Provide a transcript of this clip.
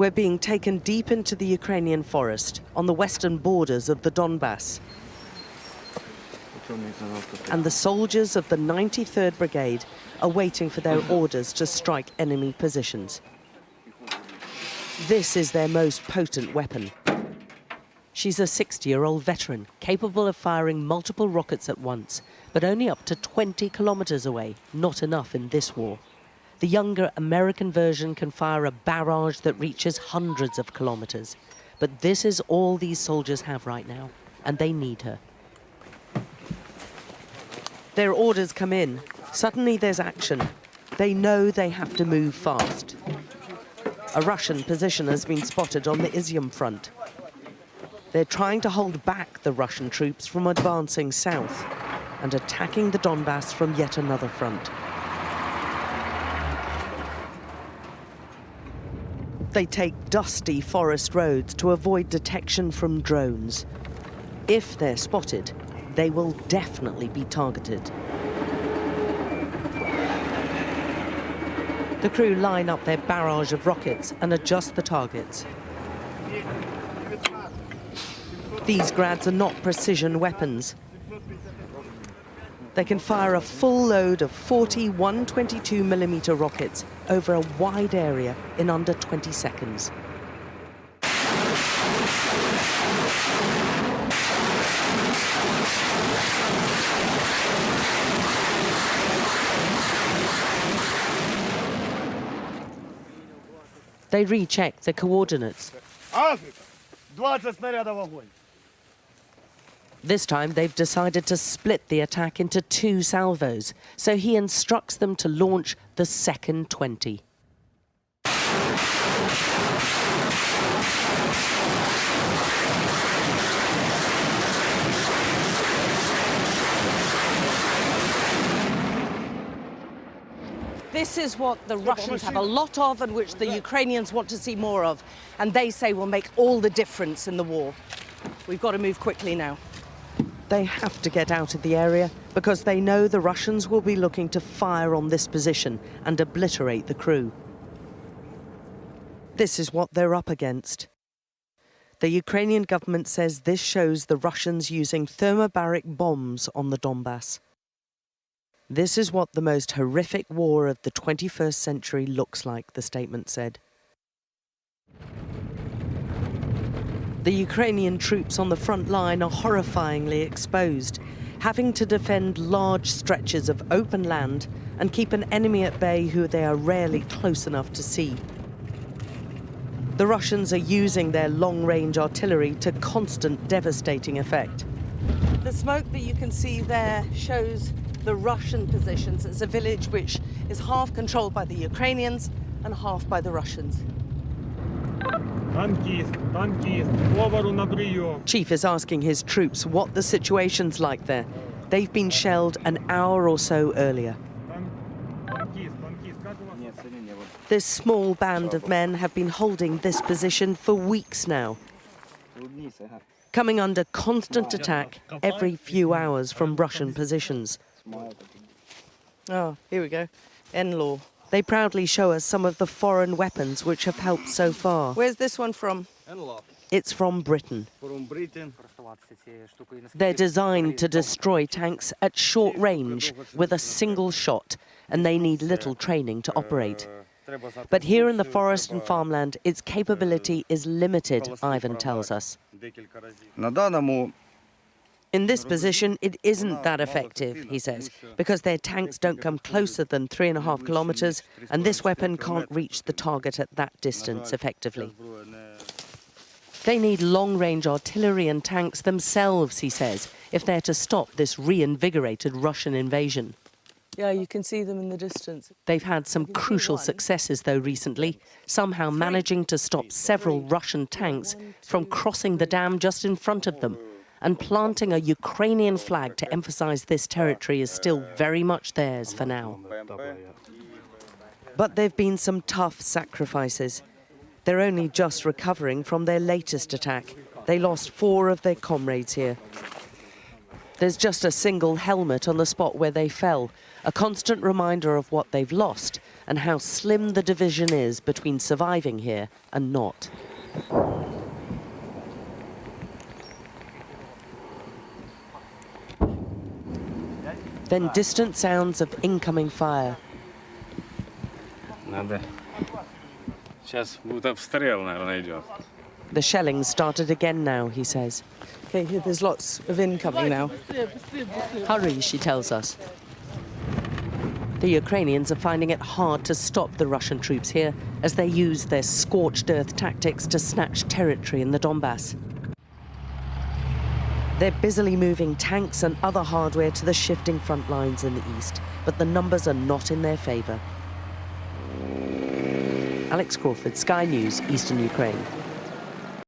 We're being taken deep into the Ukrainian forest on the western borders of the Donbass. And the soldiers of the 93rd Brigade are waiting for their orders to strike enemy positions. This is their most potent weapon. She's a 60-year-old veteran, capable of firing multiple rockets at once, but only up to 20 kilometers away, not enough in this war. The younger American version can fire a barrage that reaches hundreds of kilometers. But this is all these soldiers have right now, and they need her. Their orders come in. Suddenly there's action. They know they have to move fast. A Russian position has been spotted on the Izium front. They're trying to hold back the Russian troops from advancing south and attacking the Donbass from yet another front. They take dusty forest roads to avoid detection from drones. If they're spotted, they will definitely be targeted. The crew line up their barrage of rockets and adjust the targets. These Grads are not precision weapons. They can fire a full load of 40 122mm rockets over a wide area in under 20 seconds. They recheck the coordinates. This time they've decided to split the attack into 2 salvos, so he instructs them to launch the second 20. This is what the Russians have a lot of and which the Ukrainians want to see more of, and they say will make all the difference in the war. We've got to move quickly now. They have to get out of the area because they know the Russians will be looking to fire on this position and obliterate the crew. This is what they're up against. The Ukrainian government says this shows the Russians using thermobaric bombs on the Donbass. This is what the most horrific war of the 21st century looks like, the statement said. The Ukrainian troops on the front line are horrifyingly exposed, having to defend large stretches of open land and keep an enemy at bay who they are rarely close enough to see. The Russians are using their long-range artillery to constant devastating effect. The smoke that you can see there shows the Russian positions. It's a village which is half controlled by the Ukrainians and half by the Russians. Chief is asking his troops what the situation's like there. They've been shelled an hour or so earlier. This small band of men have been holding this position for weeks now, coming under constant attack every few hours from Russian positions. Oh, here we go. N-law. They proudly show us some of the foreign weapons which have helped so far. Where's this one from? It's from Britain. They're designed to destroy tanks at short range with a single shot, and they need little training to operate. But here in the forest and farmland, its capability is limited, Ivan tells us. In this position, it isn't that effective, he says, because their tanks don't come closer than 3.5 kilometers, and this weapon can't reach the target at that distance effectively. They need long-range artillery and tanks themselves, he says, if they're to stop this reinvigorated Russian invasion. Yeah, you can see them in the distance. They've had some crucial successes, though, recently, somehow managing to stop several Russian tanks from crossing the dam just in front of them. And planting a Ukrainian flag to emphasize this territory is still very much theirs for now. But there have been some tough sacrifices. They're only just recovering from their latest attack. They lost 4 of their comrades here. There's just a single helmet on the spot where they fell, a constant reminder of what they've lost, and how slim the division is between surviving here and not. Then distant sounds of incoming fire. The shelling started again now, he says. Okay, there's lots of incoming now. Hurry, she tells us. The Ukrainians are finding it hard to stop the Russian troops here as they use their scorched earth tactics to snatch territory in the Donbass. They're busily moving tanks and other hardware to the shifting front lines in the east, but the numbers are not in their favor. Alex Crawford, Sky News, Eastern Ukraine.